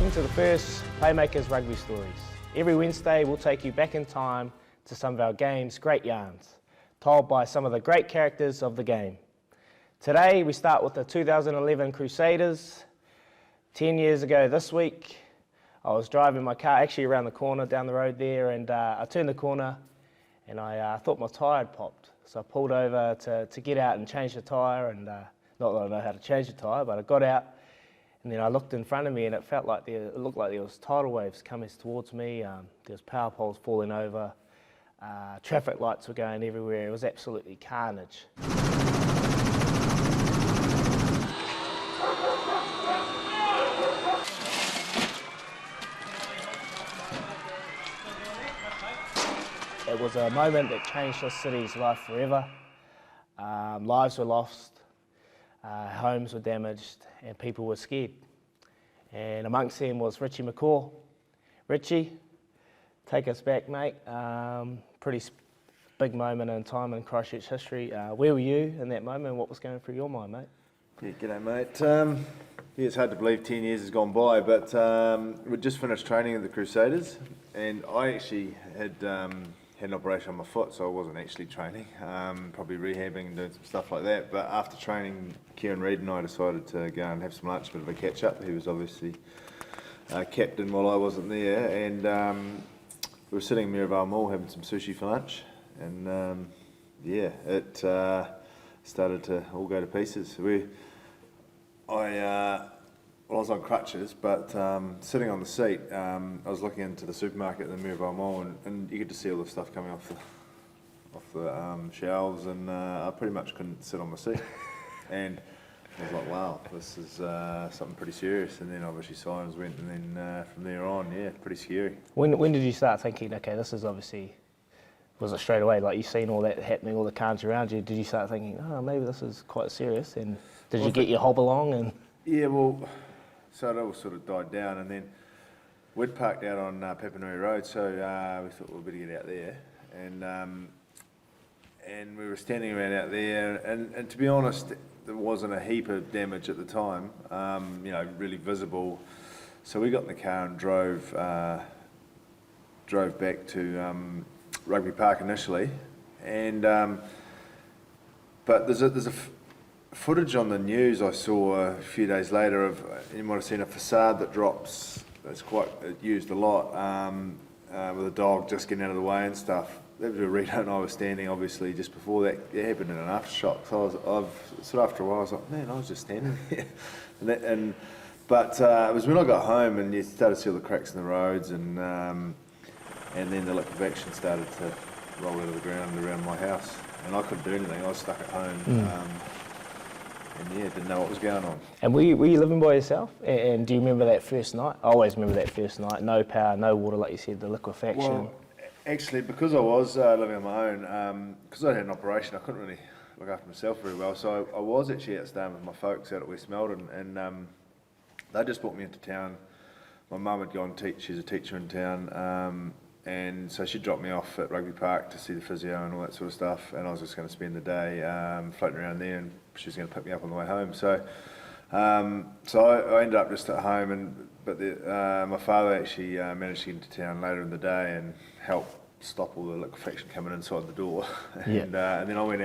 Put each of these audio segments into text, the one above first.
Welcome to the first Playmakers Rugby Stories. Every Wednesday we'll take you back in time to some of our game's great yarns, told by some of the great characters of the game. Today we start with the 2011 Crusaders. 10 years ago this week, I was driving my car actually around the corner down the road there, and I turned the corner and I thought my tyre had popped. So I pulled over to get out and change the tyre, and not that I know how to change the tyre, but I got out. And then I looked in front of me and it looked like there was tidal waves coming towards me. There was power poles falling over. Traffic lights were going everywhere. It was absolutely carnage. It was a moment that changed this city's life forever. Lives were lost. Homes were damaged and people were scared. And amongst them was Richie McCaw. Richie, take us back, mate. Pretty big moment in time in Christchurch history. Where were you in that moment? What was going through your mind, mate? Yeah, g'day, mate. It's hard to believe 10 years has gone by, but we'd just finished training at the Crusaders, and I actually had an operation on my foot, so I wasn't actually training, probably rehabbing and doing some stuff like that. But after training, Kieran Reid and I decided to go and have some lunch, a bit of a catch up. He was obviously captain while I wasn't there, and we were sitting in Mirabelle Mall having some sushi for lunch, and yeah, it started to all go to pieces. I was on crutches, but sitting on the seat, I was looking into the supermarket at the Mirabelle Mall, and you could just see all the stuff coming off the shelves, and I pretty much couldn't sit on my seat. And I was like, wow, this is something pretty serious. And then obviously sirens went, and then from there on, yeah, pretty scary. When did you start thinking, okay, this is obviously, was it straight away, like you've seen all that happening, all the carnage around you, did you start thinking, oh, maybe this is quite serious? And did you get your hob along? And yeah, well, so it all sort of died down, and then we'd parked out on Papanui Road, so we thought we'd better get out there, and we were standing around out there, and to be honest, there wasn't a heap of damage at the time, you know, really visible. So we got in the car and drove back to Rugby Park initially, and but there's a footage on the news I saw a few days later of, you might have seen a facade that drops, that's quite used a lot, with a dog just getting out of the way and stuff. That was where Rita and I were standing, obviously, just before that. It happened in an aftershock. So sort of after a while, I was like, man, I was just standing there. But it was when I got home and you started to see all the cracks in the roads, and then the liquefaction started to roll out of the ground around my house. And I couldn't do anything, I was stuck at home. And yeah, didn't know what was going on. And were you living by yourself? And do you remember that first night? I always remember that first night. No power, no water, like you said, the liquefaction. Well, actually, because I was living on my own, because I had an operation, I couldn't really look after myself very well. So I was actually out staying with my folks out at West Melbourne, and they just brought me into town. My mum had gone teach; she's a teacher in town, and so she dropped me off at Rugby Park to see the physio and all that sort of stuff. And I was just going to spend the day floating around there, and she was going to pick me up on the way home. So, I ended up just at home, but my father actually managed to get into town later in the day and help stop all the liquefaction coming inside the door. And then I went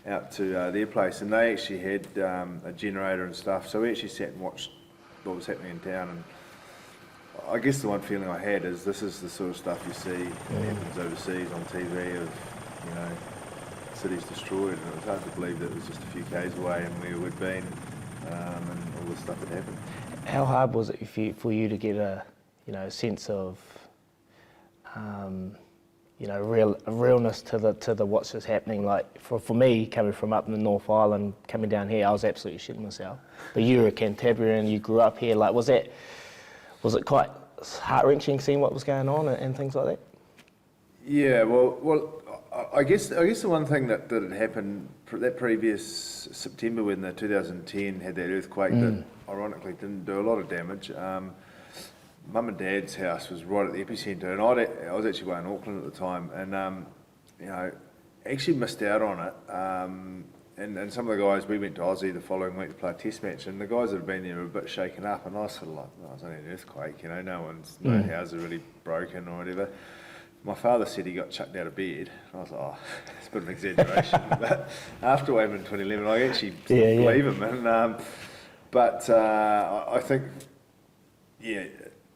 out to their place, and they actually had a generator and stuff. So we actually sat and watched what was happening in town. And I guess the one feeling I had is this is the sort of stuff you see that happens overseas on TV of, you know, cities destroyed, and it was hard to believe that it was just a few k's away and where we'd been, and all this stuff had happened. How hard was it for you to get a sense of realness to the what's just happening? Like for me, coming from up in the North Island, coming down here, I was absolutely shitting myself. But you were a Cantabrian, you grew up here. Like, was it quite heart-wrenching seeing what was going on and things like that? Yeah, well, I guess the one thing that had happened that previous September when the 2010 had that earthquake that ironically didn't do a lot of damage. Mum and Dad's house was right at the epicentre, and I was actually away in Auckland at the time, and actually missed out on it. and some of the guys, we went to Aussie the following week to play a test match, and the guys that had been there were a bit shaken up, and I was sort of like, oh, it's only an earthquake, you know, no houses are really broken or whatever. My father said he got chucked out of bed. I was like, oh, it's a bit of an exaggeration. But after what happened in 2011, I actually believe him. And, but I think,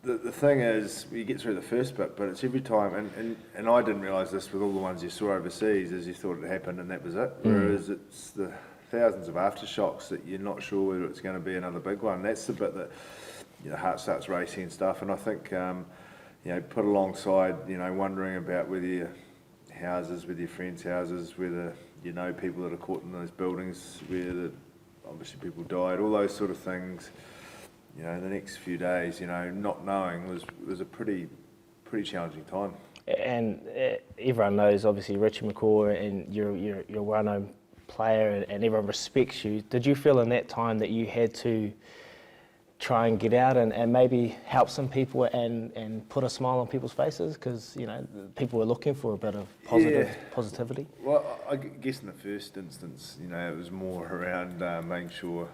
the thing is, you get through the first bit, but it's every time, and I didn't realise this with all the ones you saw overseas, is you thought it happened and that was it. Whereas it's the thousands of aftershocks that you're not sure whether it's going to be another big one. That's the bit that, you know, heart starts racing and stuff. And I think, you know, put alongside, you know, wondering about whether your houses, with your friends' houses, whether you know people that are caught in those buildings, where obviously people died, all those sort of things. You know, the next few days, you know, not knowing was a pretty challenging time. And everyone knows, obviously, Richie McCaw, and you're a well-known player, and everyone respects you. Did you feel in that time that you had to try and get out and maybe help some people and put a smile on people's faces, because, you know, people were looking for a bit of positivity? Well, I guess in the first instance, you know, it was more around making sure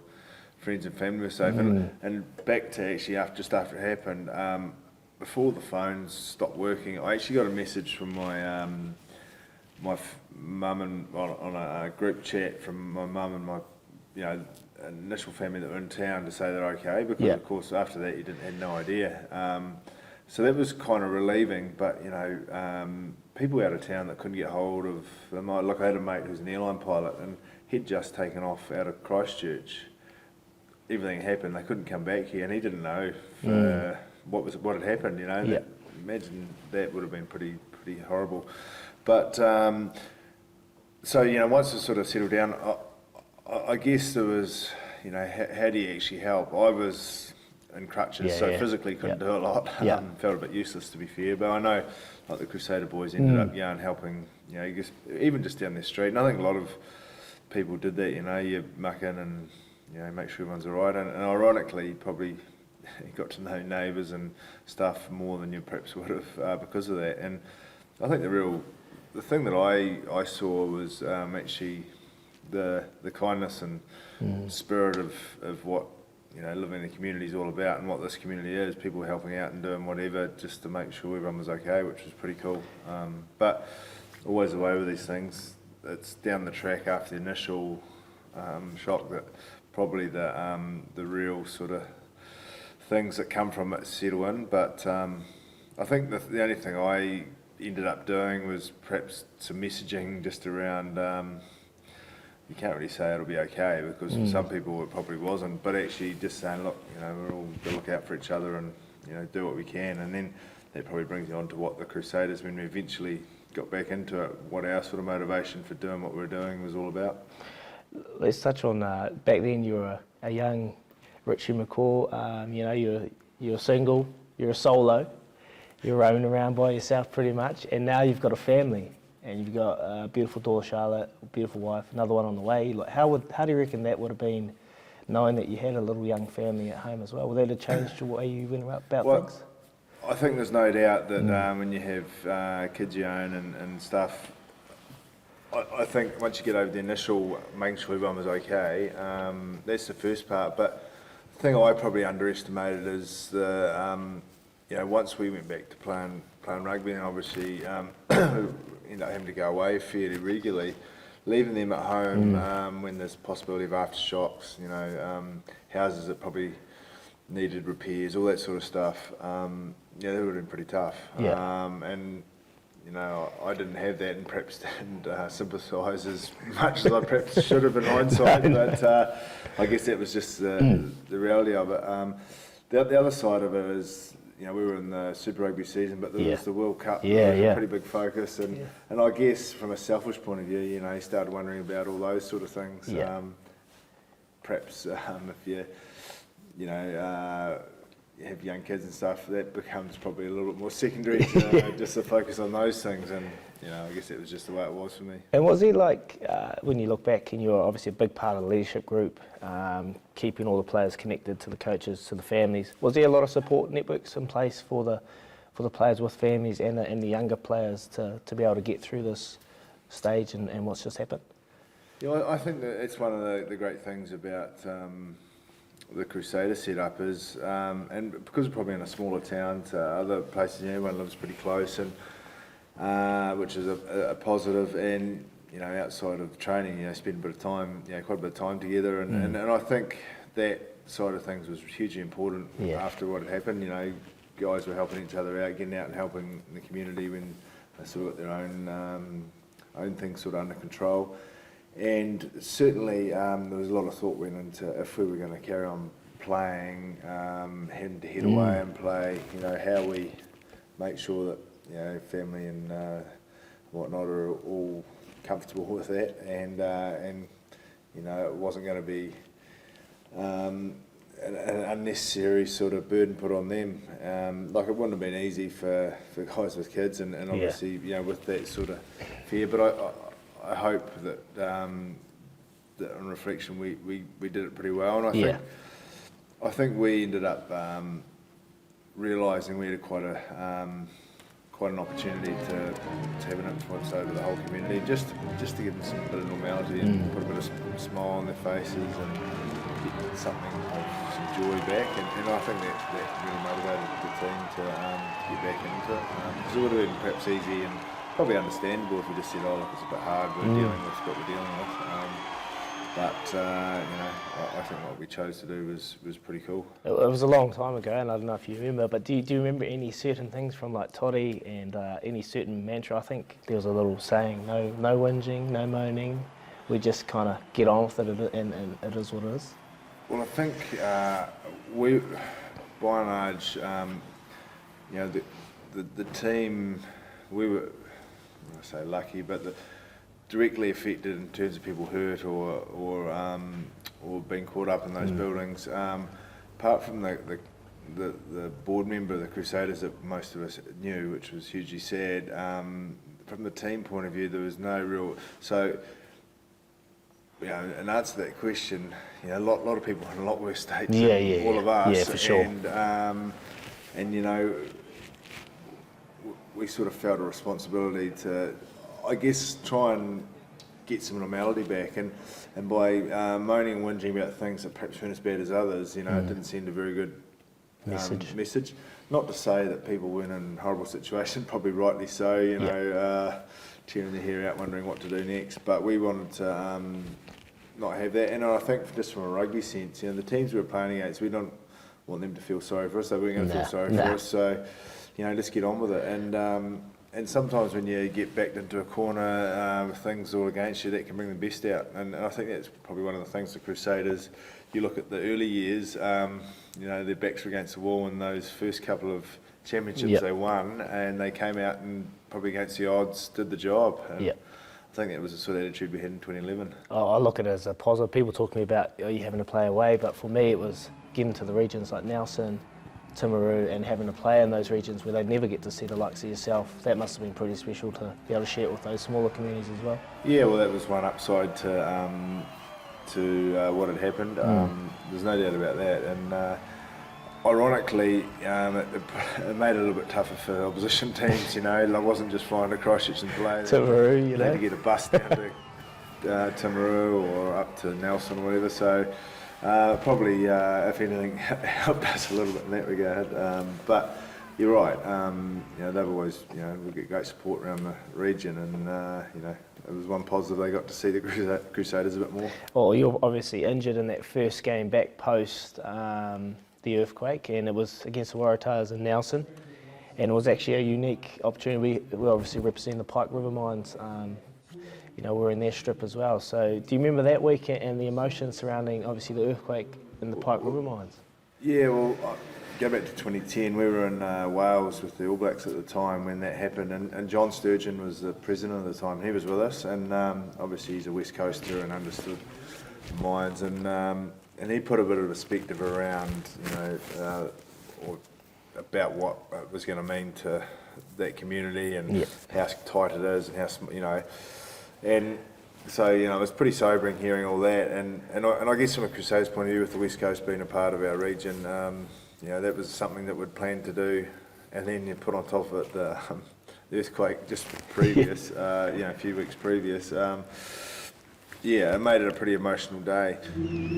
friends and family were safe. And back to actually just after it happened, before the phones stopped working, I actually got a message from my my mum and on a group chat from my mum and my, you know, initial family that were in town to say they're okay, because of course after that you had no idea. So that was kind of relieving, but you know, people out of town that couldn't get hold of them. Like I had a mate who's an airline pilot, and he'd just taken off out of Christchurch. Everything happened, they couldn't come back here, and he didn't know what had happened. You know, imagine that would have been pretty horrible. But so, you know, once it sort of settled down, I guess there was, you know, how do you actually help? I was in crutches, so physically couldn't do a lot. Felt a bit useless, to be fair, but I know, like, the Crusader boys ended up helping, you know, even just down the street. And I think a lot of people did that, you know, you muck in and, you know, make sure everyone's all right. And ironically, probably you got to know neighbours and stuff more than you perhaps would have because of that. And I think the thing that I saw was actually the kindness and spirit of what, you know, living in the community is all about, and what this community is. People helping out and doing whatever just to make sure everyone was okay, which was pretty cool. But always the way with these things, it's down the track after the initial shock that probably the real sort of things that come from it settle in. But I think the only thing I ended up doing was perhaps some messaging just around, you can't really say it'll be okay, because for some people it probably wasn't, but actually just saying, look, you know, we're all to look out for each other and, you know, do what we can. And then that probably brings you on to what the Crusaders, when we eventually got back into it, what our sort of motivation for doing what we're doing was all about. Let's touch on, back then you were a young Richie McCaw, you know, you're single, you're a solo, you're roaming around by yourself pretty much, and now you've got a family, and you've got a beautiful daughter Charlotte, a beautiful wife, another one on the way. Like, how do you reckon that would have been, knowing that you had a little young family at home as well? Would that have changed the way you went about things? I think there's no doubt that when you have kids you own and stuff, I think once you get over the initial making sure everyone was okay, that's the first part. But the thing I probably underestimated is you know, once we went back to playing rugby, and obviously ended up having to go away fairly regularly, leaving them at home when there's possibility of aftershocks, you know, houses that probably needed repairs, all that sort of stuff. Yeah, that would have been pretty tough. And you know, I didn't have that, and perhaps didn't sympathise as much as I perhaps should have in hindsight. But I guess that was just the reality of it. The other side of it is, you know, we were in the Super Rugby season, but there was the World Cup, was a pretty big focus, and I guess from a selfish point of view, you know, you started wondering about all those sort of things. Perhaps if you know, you have young kids and stuff, that becomes probably a little bit more secondary to just to focus on those things, and you know, I guess it was just the way it was for me. And was it like, when you look back, and you're obviously a big part of the leadership group, keeping all the players connected to the coaches, to the families, was there a lot of support networks in place for the players with families and the younger players to be able to get through this stage and what's just happened? Yeah, I think that it's one of the great things about the Crusaders setup is, and because we're probably in a smaller town to other places, everyone lives pretty close, and which is a positive. And outside of training, spend a bit of time, quite a bit of time together, and I think that side of things was hugely important after what had happened. Guys were helping each other out, getting out and helping the community when they sort of got their own things sort of under control. And certainly there was a lot of thought went into if we were going to carry on playing, having to head away and play, how we make sure that family and whatnot are all comfortable with that, and it wasn't going to be an unnecessary sort of burden put on them. Like it wouldn't have been easy for guys with kids, and obviously with that sort of fear. But I hope that that on reflection we did it pretty well, and I think we ended up realising we had quite an opportunity to have an influence over the whole community, just to give them some bit of normality and put a bit of smile on their faces and get something of some joy back, and I think that really motivated the team to get back into it, because it would have been perhaps easy and probably understandable if we just said, oh look, it's a bit hard, we're dealing with what we're dealing with, but I think what we chose to do was pretty cool. It was a long time ago, and I don't know if you remember, but do you remember any certain things from like Toddy and any certain mantra? I think there was a little saying, no whinging, no moaning, we just kind of get on with it, and it is what it is. Well, I think we, by and large, the team, we were, I say lucky, but directly affected in terms of people hurt or being caught up in those buildings. Apart from the board member of the Crusaders that most of us knew, which was hugely sad, from the team point of view, there was no real. So, in answer to that question, a lot of people in a lot worse states than all of us. Yeah, for sure. And we sort of felt a responsibility to, I guess, try and get some normality back, and by moaning and whinging about things that perhaps weren't as bad as others, it didn't send a very good message. Not to say that people weren't in a horrible situation, probably rightly so, tearing their hair out, wondering what to do next, but we wanted to not have that. And I think just from a rugby sense, the teams we were playing against, we don't want them to feel sorry for us, they weren't going to feel sorry for us, so let's get on with it. And sometimes when you get backed into a corner with things all against you, that can bring the best out. And I think that's probably one of the things the Crusaders, you look at the early years, their backs were against the wall in those first couple of championships they won, and they came out and probably against the odds did the job. And I think that was the sort of attitude we had in 2011. I look at it as a positive. People talk to me about you having to play away, but for me it was getting to the regions like Nelson, Timaru, and having to play in those regions where they never get to see the likes of yourself. That must have been pretty special to be able to share it with those smaller communities as well. Yeah, well, that was one upside to what had happened. There's no doubt about that. And ironically, it made it a little bit tougher for opposition teams. I wasn't just flying to Christchurch and play. Timaru, they had to get a bus down to Timaru or up to Nelson or whatever. So. Probably, if anything, helped us a little bit in that regard. But you're right. They've always, we get great support around the region, and it was one positive they got to see the Crusaders a bit more. Well, you're obviously injured in that first game back post the earthquake, and it was against the Waratahs in Nelson, and it was actually a unique opportunity. We obviously representing the Pike River mines. We're in their strip as well. So do you remember that week and the emotions surrounding, obviously, the earthquake in the Pike River mines? Yeah, well, go back to 2010. We were in Wales with the All Blacks at the time when that happened, and John Sturgeon was the president at the time. He was with us, and obviously he's a West Coaster and understood the mines, and he put a bit of perspective around, or about what it was going to mean to that community and how tight it is and how, and so, it was pretty sobering hearing all that, and I guess from a Crusaders point of view, with the West Coast being a part of our region, that was something that we'd planned to do, and then you put on top of it the earthquake just previous, a few weeks previous. yeah, it made it a pretty emotional day.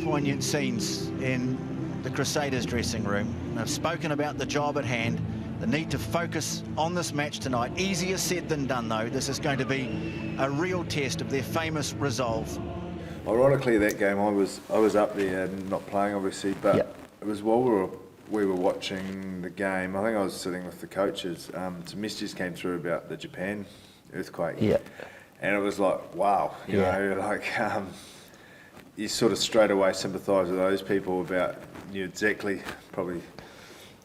Poignant scenes in the Crusaders dressing room. They've spoken about the job at hand, the need to focus on this match tonight. Easier said than done, though. This is going to be a real test of their famous resolve. Ironically, that game I was up there and not playing, obviously, but it was while we were watching the game. I think I was sitting with the coaches. Some messages came through about the Japan earthquake. Yeah. And it was like, wow, you know, like you sort of straight away sympathise with those people about, you know, exactly, probably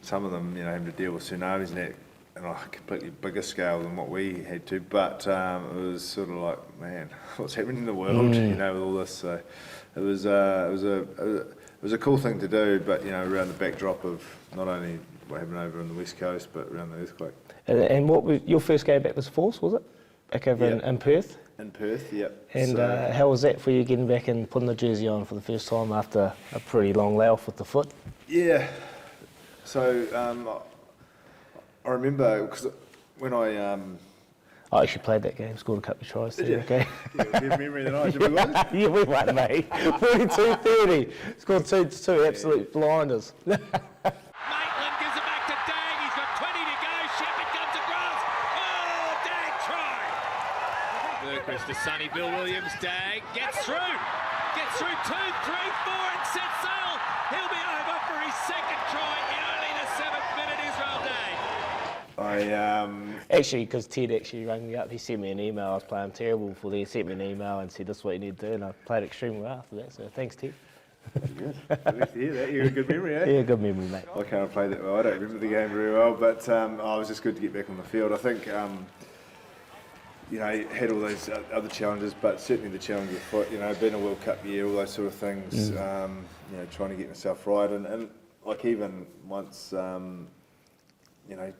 some of them, you know, having to deal with tsunamis and that on a completely bigger scale than what we had to. But it was sort of like, man, what's happening in the world, you know, with all this. So it was a cool thing to do, but, you know, around the backdrop of not only what happened over on the West Coast, but around the earthquake. And what was your first game back was Force, was it? Back over in Perth? In Perth, yep. And how was that for you getting back and putting the jersey on for the first time after a pretty long layoff with the foot? Yeah. So I remember, because when I actually played that game, scored a couple of tries there, okay? Yeah, good memory than I should be won. Yeah, we won, mate. 42-30. Scored 2-2, absolute blinders. Maitland gives it back to Dagg. He's got 20 to go. Shepherd comes across. Oh, Dagg try. Burquist to Sonny Bill Williams. Dagg gets through. Gets through 2, 3, 4 and sets sail. He'll be over for his second try in only the 7th minute. Israel Dagg. Actually, because Ted actually rang me up, he sent me an email. I was playing terrible before then. He sent me an email and said, this is what you need to do. And I played extremely well after that. So thanks, Ted. Good. Good to hear that. You got a good memory, eh? Yeah, good memory, mate. I can't play that well. I don't remember the game very well, but it was just good to get back on the field. I think, you know, had all those other challenges, but certainly the challenge of foot, you know, being a World Cup year, all those sort of things, you know, trying to get myself right. And like even once, you know,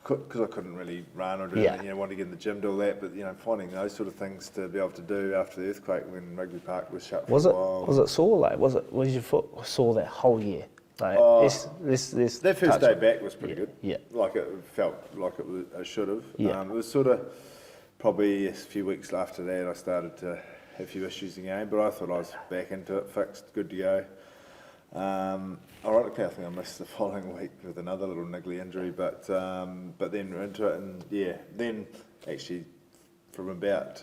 because I couldn't really run or do anything, you know, wanted to get in the gym, do all that, but, you know, finding those sort of things to be able to do after the earthquake when Rugby Park was shut for a while. Was it sore? Like, was your foot sore that whole year? Like, this that first day back was pretty good. Yeah. Like it felt like it should have. Yeah. It was sort of probably a few weeks after that I started to have a few issues in the game, but I thought I was back into it, fixed, good to go. Ironically, I think I missed the following week with another little niggly injury, but then we're into it, and then actually from about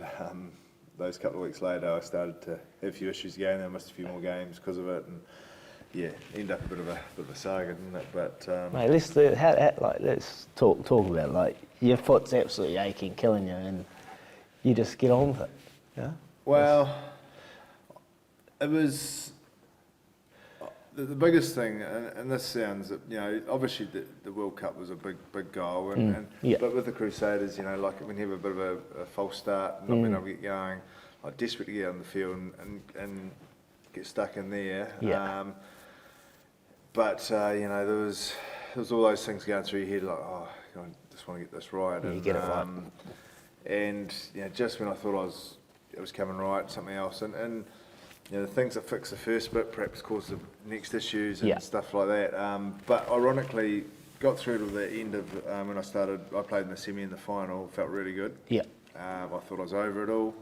those couple of weeks later, I started to have a few issues again. I missed a few more games because of it, and ended up a bit of a saga, didn't it? But mate, let's talk about it. Like, your foot's absolutely aching, killing you, and you just get on with it. Yeah. Well, it was. The biggest thing, and this sounds, you know, obviously the World Cup was a big goal, but with the Crusaders, you know, like when you have a bit of a false start, not being able to get going, like desperate to get on the field and get stuck in there. Yeah. But you know, there was all those things going through your head, like, oh, I just want to get this right. Yeah, and you get it right. And you know, just when I thought it was coming right, something else, and you know, the things that fix the first bit perhaps cause the next issues and stuff like that. But ironically, got through to the end of when I played in the semi and the final, felt really good. Yeah. I thought I was over it all.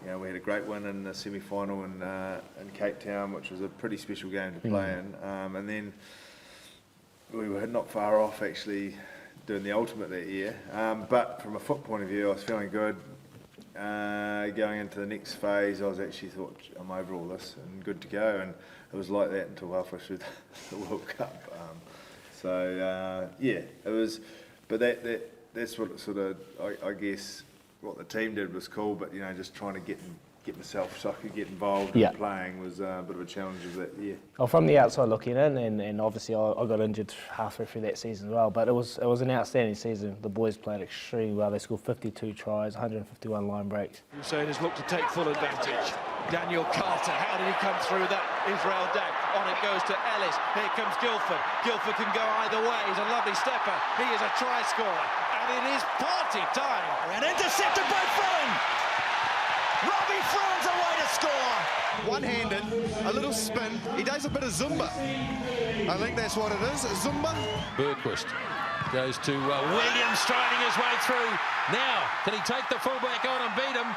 You know, we had a great win in the semi-final in Cape Town, which was a pretty special game to play in. And then we were not far off actually doing the ultimate that year. But from a foot point of view, I was feeling good. Going into the next phase, I was actually thought, I'm over all this and good to go, and it was like that until halfway through the World Cup. It was, but that's what it sort of, I guess, what the team did was cool, but you know, just trying to get myself so I could get involved in playing was a bit of a challenge of that year. Well, from the outside looking in, and obviously I got injured halfway through that season as well, but it was an outstanding season. The boys played extremely well. They scored 52 tries, 151 line breaks. Crusaders look to take full advantage. Daniel Carter, how did he come through that? Israel Dagg, on it goes to Ellis. Here comes Guildford. Guildford can go either way. He's a lovely stepper. He is a try scorer, and it is party time. And intercepted by Frewen. Robbie Frewen's away to score. One-handed, a little spin. He does a bit of Zumba. I think that's what it is, Zumba. Burquist goes to Williams, striding his way through. Now, can he take the fullback on and beat him?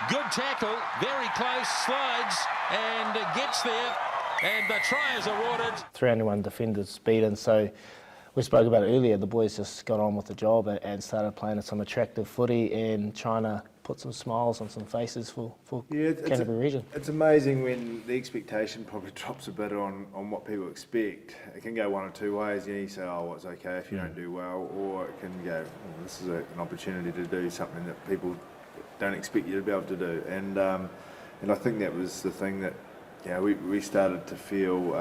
Good tackle, very close, slides and gets there, and the try is awarded. 301 defenders beaten, so we spoke about it earlier, the boys just got on with the job and started playing some attractive footy and trying to put some smiles on some faces for Canterbury region. It's amazing when the expectation probably drops a bit on what people expect. It can go one or two ways. You say, oh, well, it's okay if you don't do well, or it can go, oh, this is an opportunity to do something that people don't expect you to be able to do. And I think that was the thing that we started to feel,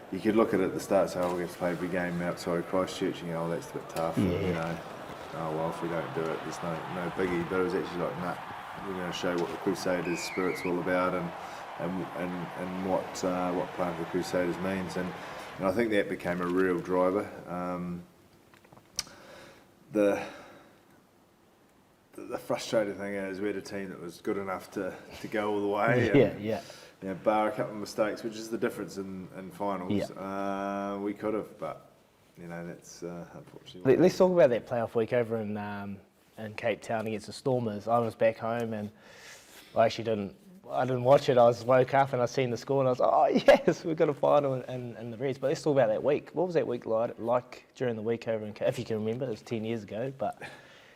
you could look at it at the start and say, oh, we're going to play every game outside Christchurch, and oh, that's a bit tough. Oh, well, if we don't do it, there's no biggie. But it was actually like, nah, we're going to show what the Crusaders spirit's all about and what playing for the Crusaders means. And I think that became a real driver. The frustrating thing is we had a team that was good enough to go all the way. Bar a couple of mistakes, which is the difference in finals. We could have, but that's unfortunately. Let's talk about that playoff week over in Cape Town against the Stormers. I was back home and I actually didn't watch it. I woke up and I seen the score and I was like, oh yes, we've got a final in the Reds. But let's talk about that week. What was that week like during the week over in Cape? If you can remember, it was 10 years ago, but.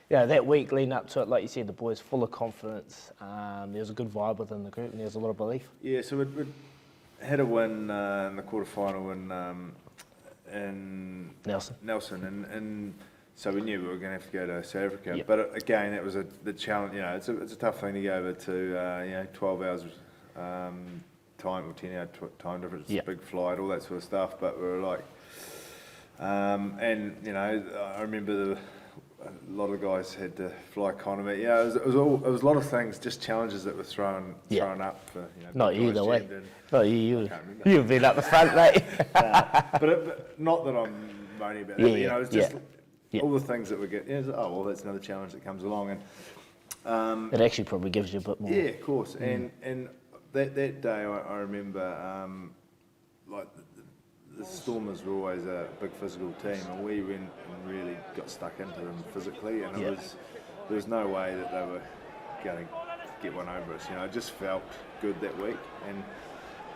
That week leading up to it, like you said, the boys full of confidence. There was a good vibe within the group and there was a lot of belief. Yeah, so we had a win in the quarterfinal in Nelson, and so we knew we were going to have to go to South Africa. Yep. But again, it was the challenge. It's a tough thing to go over to 12 hours time or 10-hour time difference, big flight, all that sort of stuff. But we were like, I remember a lot of guys had to fly economy. It was a lot of things, just challenges that were thrown up for. Not you, the way. Not you. You've been up the front, mate. But not that I'm moaning about it. It was just all the things that we get. Oh well, that's another challenge that comes along, and it actually probably gives you a bit more. Yeah, of course. And that day, I remember the Stormers were always a big physical team, and we went and really got stuck into them physically, and there was no way that they were going to get one over us. It just felt good that week, and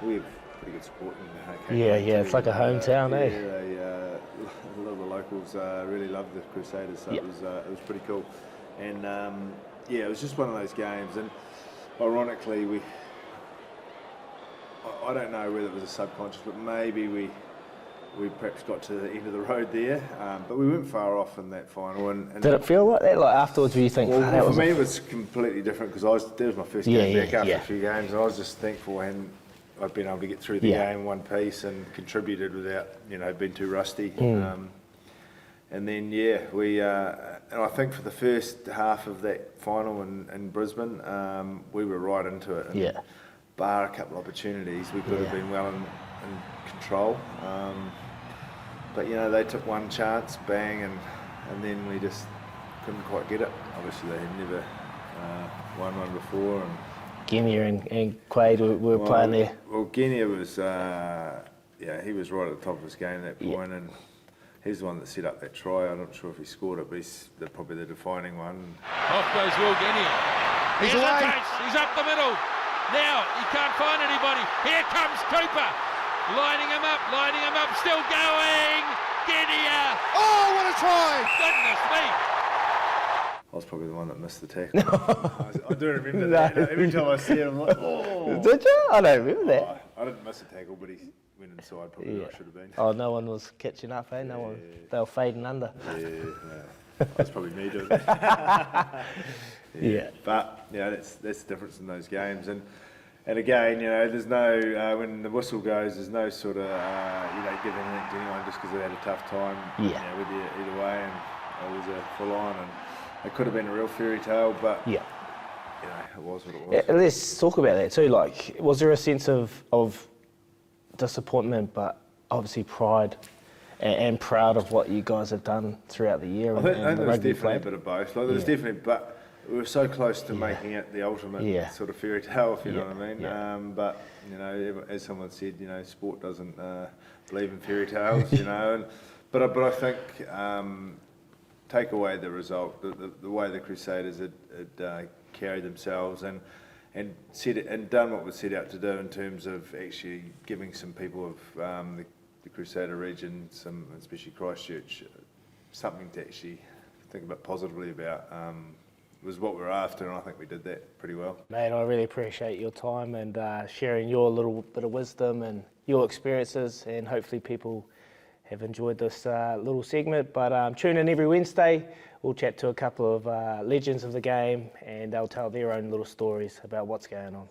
we have pretty good support in it's like a hometown, a lot of the locals really loved the Crusaders, so it was pretty cool, and it was just one of those games, and ironically I don't know whether it was a subconscious, but maybe we perhaps got to the end of the road there, but we weren't far off in that final. And did it feel like that? Like afterwards, were you think? Well, for me, it was completely different because that was my first game back after a few games, and I was just thankful and I'd been able to get through the game in one piece and contributed without being too rusty. And then we and I think for the first half of that final in Brisbane, we were right into it. And bar a couple of opportunities, we could have been well in control. But they took one chance, bang, and then we just couldn't quite get it. Obviously, they had never won one before. And Genia and Quade were playing there. Well, Genia was, he was right at the top of his game at that point, and he's the one that set up that try. I'm not sure if he scored it, but he's probably the defining one. Off goes Will Genia. He's away. He's up the middle. Now he can't find anybody. Here comes Cooper. Lining him up, still going. Genia. Oh, what a try! Goodness me. I was probably the one that missed the tackle. I do remember that. Every time I see him, I'm like, oh. Did you? I don't remember that. I didn't miss the tackle, but he went inside probably where I should have been. Oh, no one was catching up, eh? No one. They were fading under. That's probably me doing it. But, that's the difference in those games. And again, there's no, when the whistle goes, there's no sort of, you don't give anything to anyone just because they had a tough time with you either way. And it was a full on, and it could have been a real fairy tale, but it was what it was. Let's talk about that too. Like, was there a sense of disappointment, but obviously pride and proud of what you guys have done throughout the year? I think there was definitely a bit of both. Like, there was definitely, but we were so close to making it the ultimate sort of fairy tale, if you know what I mean. But as someone said, sport doesn't believe in fairy tales, but I think take away the result, the way the Crusaders had carried themselves and done what was set out to do in terms of actually giving some people of the Crusader region, especially Christchurch, something to actually think about positively about. Was what we were after, and I think we did that pretty well. Mate, I really appreciate your time and sharing your little bit of wisdom and your experiences, and hopefully people have enjoyed this little segment. But tune in every Wednesday. We'll chat to a couple of legends of the game, and they'll tell their own little stories about what's going on.